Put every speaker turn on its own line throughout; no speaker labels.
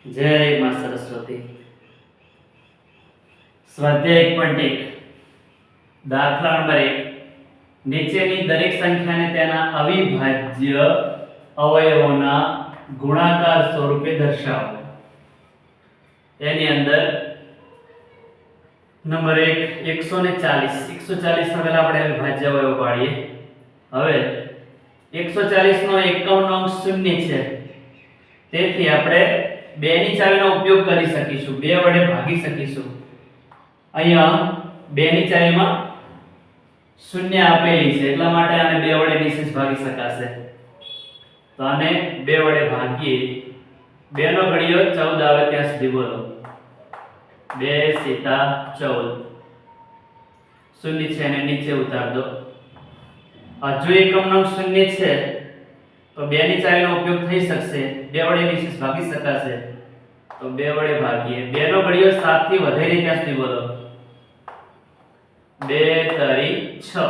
જય માં સરસ્વતી. સ્વાધ્યાય 1.1 દાખલા નંબર 1. નીચેની દરેક સંખ્યાને તેના અવિભાજ્ય અવયવોના ગુણાકાર સ્વરૂપે દર્શાવો. એની અંદર નંબર 1 140 નો પહેલા આપણે અવિભાજ્ય અવયવ પાડીએ. હવે 140 નો એકમ અંક 0 છે, તેથી આપણે 2 ની ચાવીનો ઉપયોગ કરી શકીશું, 2 વડે ભાગી શકીશું. અહીંયા 2 ની ચાવીમાં 0 આપેલી છે, એટલા માટે આને 2 વડે નિશેષ ભાગી શકાશે. તો આને 2 વડે ભાગીએ. 2 નો ઘડિયો 14 આવે ત્યાં સુધી બોલો. 2 સીતા 14. શૂન્ય છે એને નીચે ઉતાર દો. હજુ એકમ અંક 0 છે તો 2 ની ચાવીનો ઉપયોગ થઈ શકશે, 2 વડે નિશેષ ભાગી શકાશે. તો 2 વડે ભાગીએ. 2 નો ઘડિયો 7 થી વધે ત્યાં સુધી બોલો. 2 તરી 6.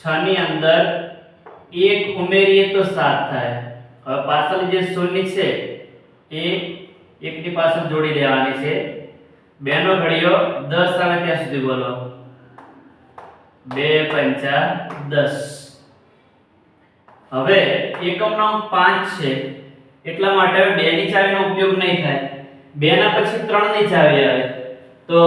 6 ની અંદર 1 ઉમેરીએ તો 7 થાય. હવે પાછળ જે શૂન્ય છે એ 1 ની પાછળ જોડી દેવાની છે. 2 નો ઘડિયો 10 આવે ત્યાં સુધી બોલો. 2 પંચા 10. હવે એકમનો અંક 5 છે, એટલા માટે 2 ની ચાવીનો ઉપયોગ નહીં થાય. 2 ના પછી 3 ની ચાવી આવે. તો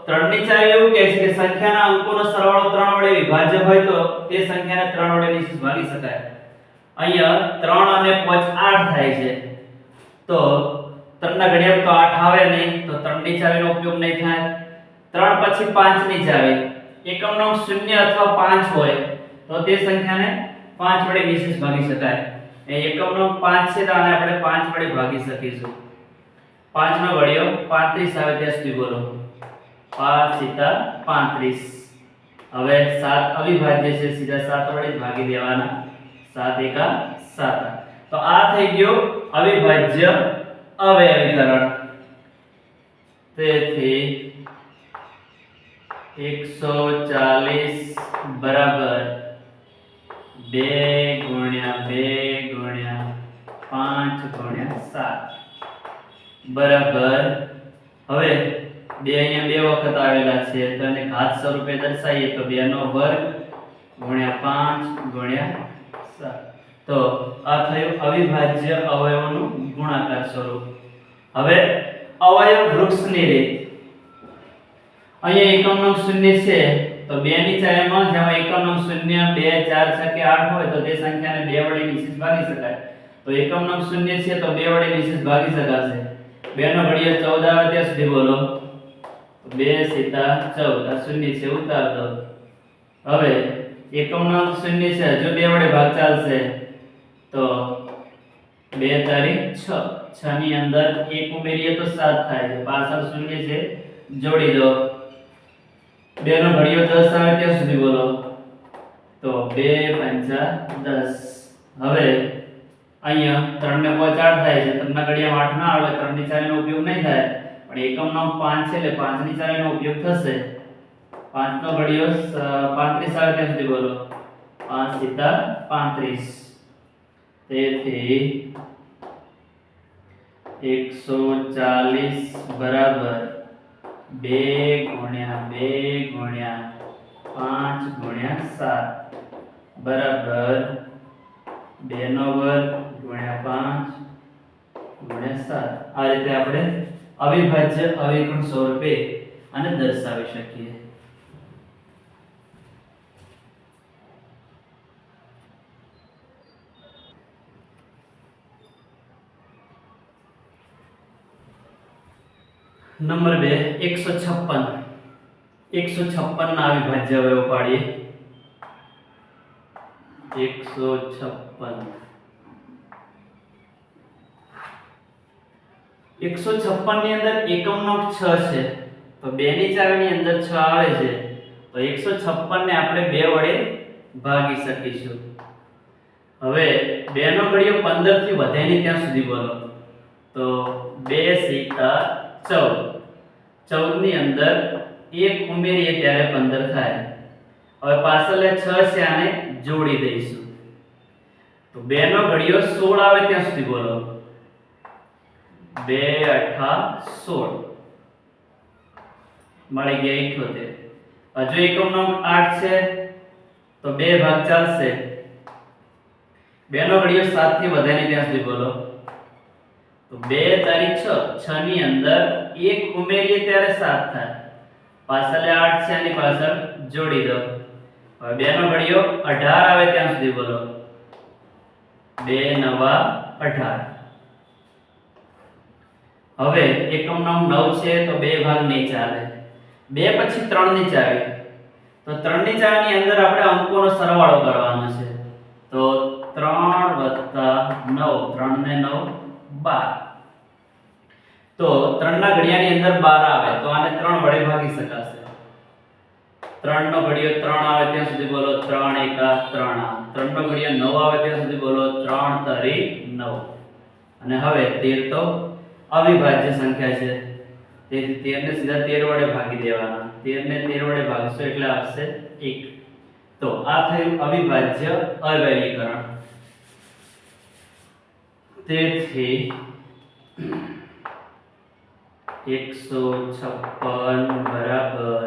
3 ની ચાવી એવું કહે છે કે સંખ્યાના અંકોનો સરવાળો 3 વડે વિભાજ્ય હોય તો તે સંખ્યાને 3 વડે નિશેષ ભાગી શકાય. અહીંયા 3 અને 5 8 થાય છે. તો 3 ના ઘડિયામાં તો 8 આવે નહીં, તો 3 ની ચાવીનો ઉપયોગ નહીં થાય. 3 પછી 5 ની ચાવી. એકમનો અંક 0 અથવા 5 હોય તો તે સંખ્યાને 5 વડે નિશેષ ભાગી શકાય. એ એકમનો અંક 5 છે તો આને આપણે 5 વડે ભાગી શકીશું. 5 નો ઘડિયો 35 આવે ત્યાં સુધી બોલો. 5 સીતા 35. હવે 7 અવિભાજ્ય છે, સીધા 7 વડે જ ભાગી દેવાના. 7 એકા 7. તો આ થઈ ગયો અવિભાજ્ય અવયવીકરણ. તેથી 140 બરાબર 2 ગુણ્યા 2 ગુણ્યા 5 ગુણ્યા 7 બરાબર. હવે 2 અહીંયા 2 વખત આવેલા છે તો એને ઘાત સ્વરૂપે દર્શાવીએ તો 2 નો વર્ગ ગુણ્યા 5 ગુણ્યા 7. તો આ થયું અવિભાજ્ય અવયવોનું ગુણાકાર સ્વરૂપ. હવે અવયવ વૃક્ષની રીત. અહીંયા એકમ અંક 0 છે તો 2 ની ચાવીમાં જેમાં એકમ અંક 0 2 4 6 કે 8 હોય તો તે સંખ્યાને 2 વડે નિશેષ ભાગી શકાય. તો એકમ અંક 0 છે તો 2 વડે નિશેષ ભાગી શકાશે. 2 નો ઘડિયો 14 આવે ત્યાં સુધી બોલો. 2 સીતા 14. આ 0 છે, ઉતાર દો. હવે એકમ અંક 0 છે, હજુ 2 વડે ભાગ ચાલશે. તો 2 તારી 6. 6 ની અંદર 1 ઉમેરીએ તો 7 થાય છે. પાછળ 0 છે, જોડી દો. 2 નો ઘડિયો 10 આવે ત્યાં સુધી બોલો. તો 2 પંચા 10. હવે અહીંયા 3 ને 5 8 થાય છે. 3 ના ઘડિયામાં 8 ના આવે, 3 ની ચાવીનો ઉપયોગ નહીં થાય. પણ એકમનો અંક 5 છે એટલે 5 ની ચાવીનો ઉપયોગ થશે. 5 નો ઘડિયો 35 આવે ત્યાં સુધી બોલો. 5 સીતા 35. તેથી 140 બરાબર 2 ગુણ્યા 2 ગુણ્યા 5 ગુણ્યા 7 બરાબર 2 નો વર્ગ ગુણ્યા 5 ગુણ્યા 7. આ રીતે આપણે અવિભાજ્ય અવિકર્ણ સ્વરૂપે આને દર્શાવી શકીએ. નંબર 2 156 ના અવિભાજ્ય અવયવ પાડીએ. 156 ની અંદર એકમનો અંક 6 છે તો 2 ની ચાવીની અંદર 6 આવે છે. તો 156 ને આપણે 2 વડે ભાગી શકીશું. હવે 2 નો ઘડિયો 15 થી વધે નહીં ત્યાં સુધી બોલો. તો 2 સીતા 14. 14 ની અંદર 1 ઉમેરીએ ત્યારે 15 થાય. હવે પાછળ 6 છે, આને જોડી દઈશું. તો 2 નો ઘડિયો 16 આવે ત્યાં સુધી બોલો. 2 અઠા 16 મળી ગયા 78. હજુ એકમ નો 8 છે તો 2 ભાગ ચાલશે. 2 નો ઘડિયો 7 થી વધે ને ત્યાં સુધી બોલો. તો 2 તારીખ 6, 6 ની અંદર 1 ઉમેરીએ ત્યારે 7 થાય. પાછળ 8 છે આની પાછળ જોડી દો. હવે 2 નો ઘડિયો 18 આવે ત્યાં સુધી બોલો. 2 નવા 18. હવે એકમ નો 9 છે તો 2 ભાગ નહીં ચાલે. 2 પછી 3 ની ચાવી. તો 3 ની ચાવીની અંદર આપણે અંકોનો સરવાળો કરવાનો છે. તો 3 + 9, 3 ને 9 12. તો 3 ના ઘડિયાની અંદર 12 આવે તો આને 3 વડે ભાગી શકાશે. 3 નો ઘડિયો 3 આવે ત્યાં સુધી બોલો 3 એકા 3. 3 નો ઘડિયો 9 આવે ત્યાં સુધી બોલો 3 તરી 9. અને હવે 13 તો અવિભાજ્ય સંખ્યા છે. તેથી 13 ને સીધા 13 વડે ભાગી દેવાના. 13 ને 13 વડે ભાગશો એટલે આવશે 1. તો આ થયું અવિભાજ્ય અવયવીકરણ. તેથી 156 બરાબર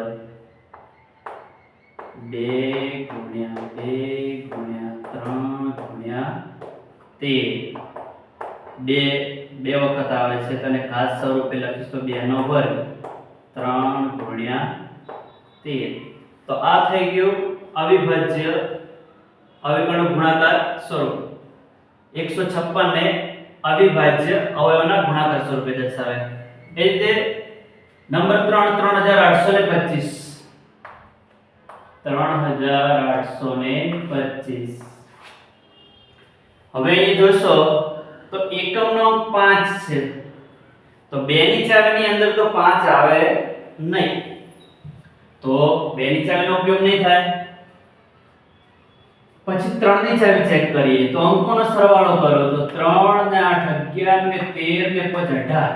2 ગુણ્યા 2 ગુણ્યા 3 ગુણ્યા 13. 2 વખત આવે છે તો એને ઘાત સ્વરૂપે લખીશ તો 2 નો વર્ગ 3 ગુણ્યા 13. તો આ થઈ ગયું અવિભાજ્ય અવિકર્ણ ગુણાકાર સ્વરૂપ. 156 ને અવિભાજ્ય અવયવના ગુણાકાર સ્વરૂપે દર્શાવે. એ રીતે નંબર 3 3825. 3825. હવે અહીં જોશો તો એકમ નો 5 છે તો 2 ની ચાવીની અંદર તો 5 આવે નહીં. તો 2 ની ચાવીનો ઉપયોગ નહીં થાય. પછી 3 ની ચાવી ચેક કરીએ તો અંકોનો સરવાળો કરો તો 3 ને 8 11 ને 13 ને 5 18.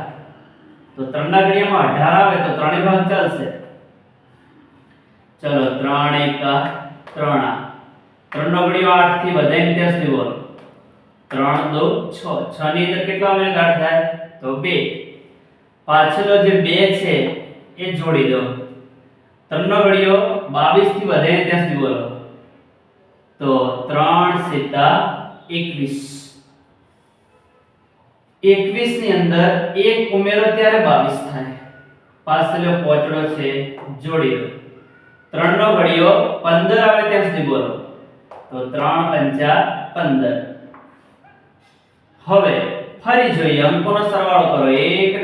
તો 3 ના ઘડિયામાં 18 આવે તો 3 ભાગ ચાલશે. ચલો 3 એકા 3. 3 નો ઘડિયો 8 થી વધે ને ત્યાં સુધી બોલો. 3 2 6. 6 ની અંદર કેટલા ઉમેરા થાય તો 2. પાછળનો જે 2 છે એ જોડી દો. 3 નો ઘડિયો 22 થી વધે ને ત્યાં સુધી બોલો. તો 3 સીતા 21. 21 ની અંદર 1 ઉમેરો ત્યારે 22 થાય. પાછળનો પોચડો છે જોડી દો. 3 નો ઘડિયો 15 આવે ત્યાં સુધી બોલો. તો 3 પંચા 15. હવે ફરી જોઈએ અંકોનો સરવાળો કરો. 1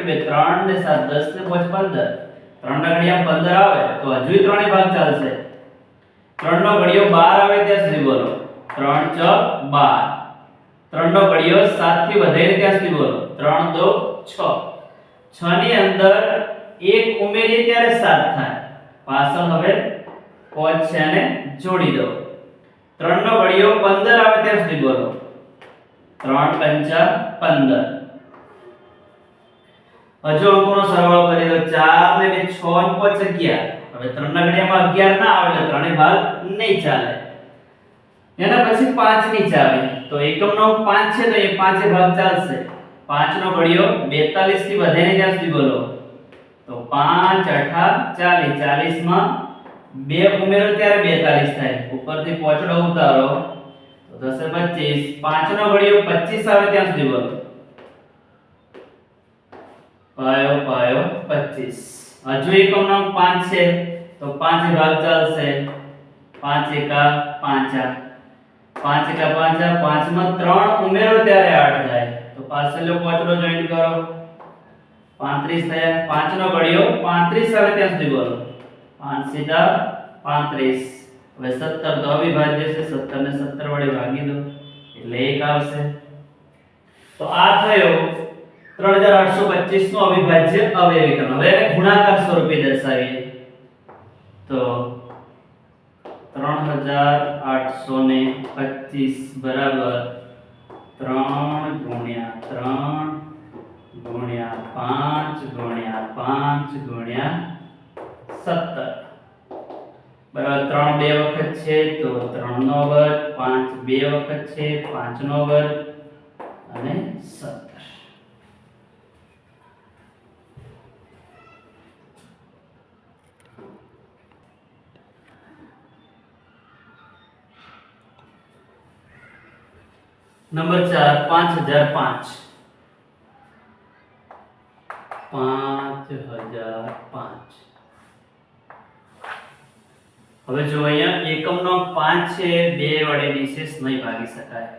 2 3 ને 7 10 ને 5 15. 3 ના ઘડિયામાં 15 આવે તો હજુ 3 ભાગ ચાલશે. 3 નો ઘડિયો 12 આવે ત્યાં સુધી બોલો. 3 * 12. 3 નો ઘડિયો 7 થી વધે ને ત્યાં સુધી બોલો. 3 2 6. 6 ની અંદર 1 ઉમેરીએ ત્યારે 7 થાય. પાછળ હવે 5 છે અને જોડી દો. 3 નો ઘડિયો 15 આવે ત્યાં સુધી બોલો. 3 પંચા 15. હજુ અંકોનો સરવાળો કરી દો. 4 ને 2 6 ને 5 11. હવે 3 ના ઘડિયામાં 11 ના આવે એટલે 3 ભાગ નહીં ચાલે. એના પછી 5 ની ચાવી. તો એકમ નો 5 છે તો એ 5 ભાગ ચાલશે. 5 નો ઘડિયો 42 થી વધે ને ત્યાં સુધી બોલો. તો 5 8 40. 40 માં 2 ઉમેરો ત્યારે 42 થાય. ઉપરથી પોચડો ઉતારો તો થશે 25. 5 નો ઘડિયો 25 આવે ત્યાં સુધી બોલો. પાયો પાયો 25. હજુ એકમ નો 5 છે તો 5 ભાગ ચાલશે. 5 એકા 5. 5 એકા 5. 5 માં 3 ઉમેરો ત્યારે 8 થાય. તો પાછળનો પોચડો જોઈન્ટ કરો. 35 થયા. 5 નો ઘડિયો 35 આવે ત્યાં સુધી બોલો. 5 સીધા 35. હવે 17 તો અવિભાજ્ય છે. 17 ને 17 વડે ભાગી દો એટલે 1 આવશે. તો આ થયો 3825 નો અવિભાજ્ય અવયવીકરણ. હવે એને ગુણાકાર સ્વરૂપે દર્શાવીએ તો 3825 બરાબર 3 ગુણ્યા 3 ગુણ્યા 5 ગુણ્યા 5 ગુણ્યા 17 બરાબર 3 બે વખત છે તો 3 નો વર્ગ. 5 બે વખત છે 5 નો વર્ગ અને 17. નંબર 4 5005 5005 હવે જો અહીંયા એકમનો 5 છે 2 વડે નિશેષ નહીં ભાગી શકાય.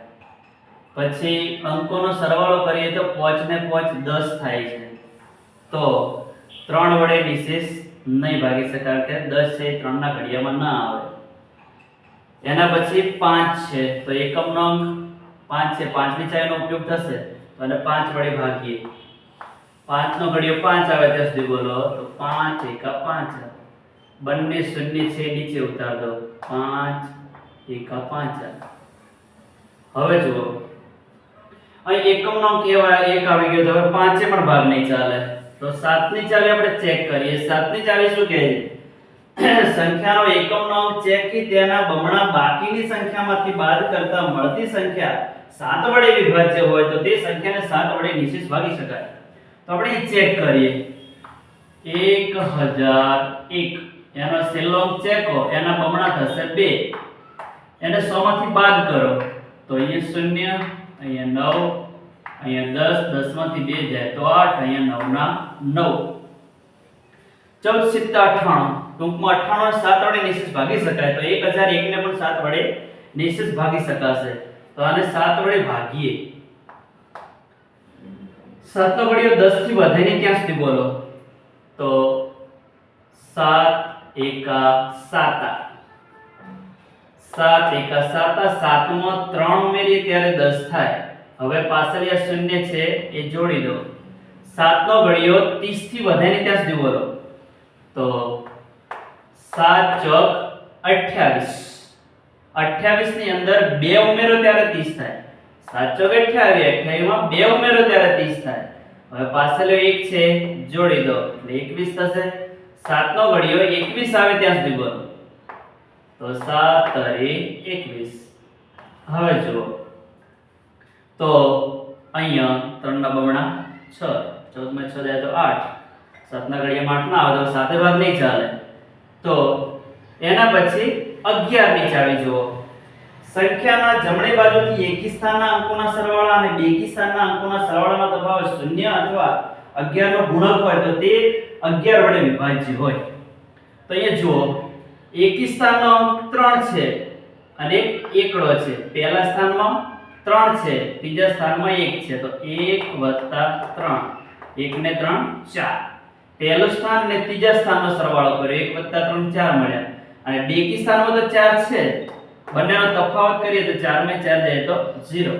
પછી અંકોનો સરવાળો કરીએ તો 5 ને 5 10 થાય છે. તો 3 વડે નિશેષ નહીં ભાગી શકાય કે 10 છે 3 ના ઘડિયામાં ના આવે. એના પછી 5 છે તો એકમનો અંક 5 છે 5 ની ચાવીનો ઉપયોગ થશે તો અને 5 વડે ભાગીએ. 5 નો ઘડિયો 5 આવે ત્યાં સુધી બોલો તો 5 એકા 5 બંને શૂન્ય છે નીચે ઉતાર દો 5 એકા 5. હવે જુઓ અહીં એકમનો અંક કેવા 1 આવી ગયો તો હવે 5 એ પણ ભાગ નહીં ચાલે તો 7 ની ચાવી આપણે ચેક કરીએ. 7 ની ચાવી શું કહે છે સંખ્યાનો એકમનો અંક ચેક કી તેના બમણા બાકીની સંખ્યામાંથી બાદ કરતા મળતી સંખ્યા 7 વડે વિભાજ્ય હોય તો તે સંખ્યાને 7 વડે નિશેષ ભાગી શકાય. તો આપણે ચેક કરીએ 1001 એનો છેલ્લો અંક ચેકો એના બમણા થશે 2 એને 100 માંથી બાદ કરો તો અહીંયા 0 અહીંયા 9 અહીંયા 10 10 માંથી 2 જાય તો 8 અહીંયા 9 ના 9 14 સિત્તા 98 ટૂંકમાં 98 7 વડે નિશેષ ભાગી શકાય તો 1001 ને પણ 7 વડે નિશેષ ભાગી શકાશે. તો આને 7 વડે ભાગીએ. 7 નો ઘડિયો 10 થી વધે ને ક્યાં સુધી બોલો તો 7 એકા 7 7 એકા 7 7 માં 3 ઉમેરીએ ત્યારે 10 થાય. હવે પાછળ આ શૂન્ય છે એ જોડી દો. 7 નો ઘડિયો 30 થી વધે ને ત્યાં સુધી બોલો તો 7 ચોક 28 28 ની અંદર 2 ઉમેરો ત્યારે 30 થાય. 7 ચોક 28 28 માં 2 ઉમેરો ત્યારે 30 થાય. હવે પાછળ 1 છે જોડી દો એટલે 21 થશે. 7 નો ઘડિયો 21 આવે ત્યાં સુધી બોલો તો 7 તરી 21. હવે જુઓ તો અહીંયા 3 ના બમણા 6 14 માં 6 જાય તો 8 7 ના ઘડિયામાં 8 ના આવે તો 7 ભાગ નહીં ચાલે. તો એના પછી 11 ની ચાવી જુઓ. સંખ્યાના જમણી બાજુથી એકી સ્થાનના અંકોના સરવાળા અને બેકી સ્થાનના અંકોના સરવાળાનો તફાવત 0 અથવા 11 નો ગુણક હોય તો તે 11 વડે વિભાજ્ય હોય. તો અહીંયા જુઓ એકી સ્થાનનો અંક 3 છે અને એકડો છે. પહેલા સ્થાનમાં 3 છે ત્રીજા સ્થાનમાં 1 છે તો 1 3 1 ને 3 4. પહેલું સ્થાન ને ત્રીજા સ્થાનનો સરવાળો કર્યો 1 3 4 મળ્યા અને બેકી સ્થાનમાં તો 4 છે બંનેનો તફાવત કરીએ તો 4 માં 4 જાય તો 0.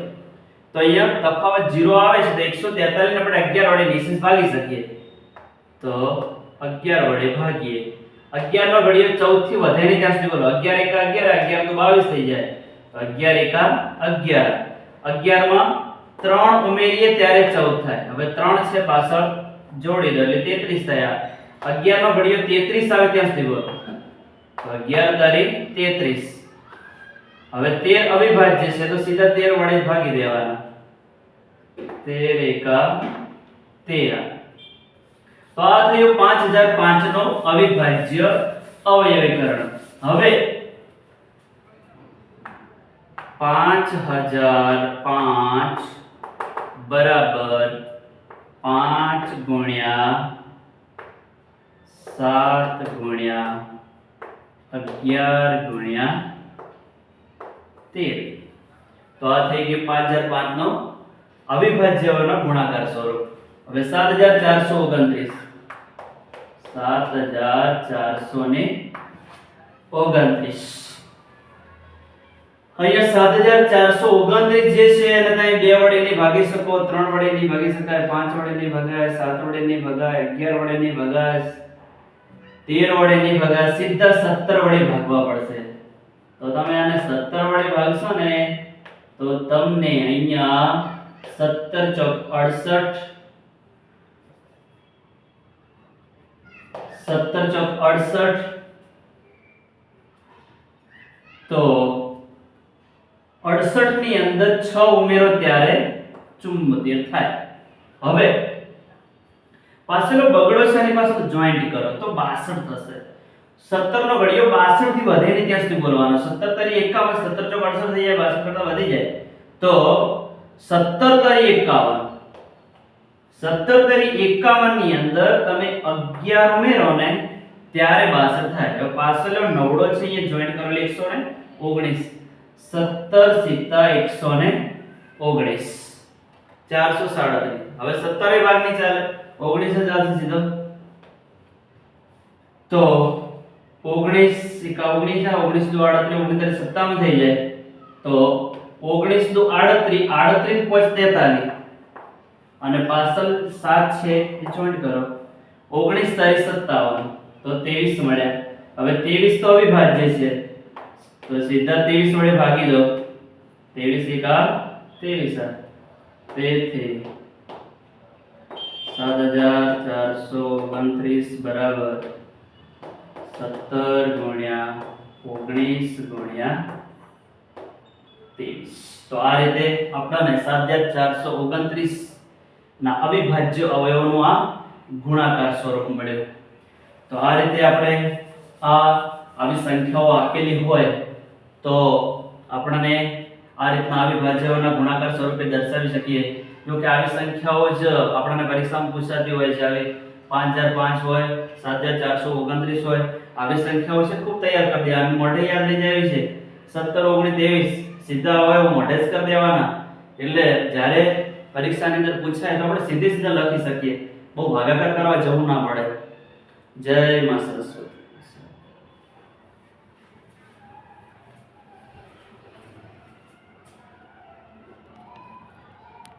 તો અહીંયા તફાવત 0 આવે છે તો 143 ને આપણે 11 વડે નિશેષ ભાગી શકીએ તો 11 વડે ભાગીએ. 11 નો ઘડિયો 14 થી વધે ને ત્યાં સુધી બોલો 11 એકા 11 11 તો 22 થઈ જાય તો 11 એકા 11 11 માં 3 ઉમેરીએ ત્યારે 14 થાય. હવે 3 છે પાછળ જોડી દો એટલે 33 થયા. 11 નો ઘડિયો 33 આવે ત્યાં સુધી બોલો તો 11 તારી 33. હવે 13 અવિભાજ્ય છે તો સીધા 13 વડે ભાગી દેવાના 13 એકા 13. તો આ થયું 5005 નો અવિભાજ્ય અવયવીકરણ. હવે 5005 બરાબર 5 ગુણ્યા 7 ગુણ્યા 11 ગુણ્યા 13. તો આ થઈ ગયું 5005 નો અવિભાજ્યનો ગુણાકાર સ્વરૂપ. હવે 7429 7429 અહીંયા 7429 જે છે એને તમે 2 વડે નહીં ભાગી શકો 3 વડે નહીં ભાગી શકાય 5 વડે નહીં ભગાય 7 વડે નહીં ભગાય 11 વડે નહીં ભગાય 13 વડે નહીં ભગાય સીધા 17 વડે ભાગવા પડશે. તો તમે આને 17 વડે ભાગશો ને તો તમને અહીંયા 17 ચોક 68 17 ચોક 68 તો 68 ની અંદર 6 ઉમેરો ત્યારે 74 થાય. હવે પાછળનો બગડો છે એની પાસે જોઈન્ટ કરો તો 62 થશે. 17 નો ઘડિયો 62 થી વધે ને ત્યાં સુધી બોલવાનો 17 તરી 51 17 ચોક 68 થઈ જાય 62 કરતા વધી જાય તો 17 તરી 51. 17 તરી 51 ની અંદર તમે 11 ઉમેરો ને ત્યારે 62 થાય. હવે પાછળનો નવડો છે એ જોઈન્ટ કરો એટલે 119. 17 સીતા 119. 437. હવે 17 એ ભાગ નહીં ચાલે, 19 ચાલશે સીધો. તો 19 એકા 19 19 દુ 38 39 57 થઈ જાય. તો 19 દુ 38 38 પોચ 43 અને પાછળ 7 છે એ જોઈન્ટ કરો. 19 તારી 57 તો 23 મળ્યા. હવે 23 તો અવિભાજ્ય છે તો સીધા 23 વડે ભાગી દો. 23 એકા 23 તેથી 7429 બરાબર 17 ગુણ્યા 19 ગુણ્યા 23. તો આ રીતે આપણને 7429 ના અવિભાજ્ય અવયવોનું આ ગુણાકાર સ્વરૂપ મળ્યું. તો આ રીતે આપણે આવી સંખ્યાઓ આપેલી હોય તો આપણને આ રીતના અવિભાજ્યોના ગુણાકાર સ્વરૂપે દર્શાવી શકીએ. જો કે આવી સંખ્યાઓ જ આપણને પરીક્ષામાં પૂછાતી હોય છે. આવી 5005 હોય, 7429 હોય, આવી સંખ્યાઓ છે ખૂબ તૈયાર કરી દેવાની, મોઢે યાદ રહી જાય છે. 17 19 23 સીધા અવયવ મોઢે જ કરી દેવાના. એટલે જ્યારે પરીક્ષાની અંદર પૂછાય તો આપણે સીધે સીધા લખી શકીએ, બહુ ભાગાકાર કરવા જવું ના પડે. જય માં સરસ્વતી.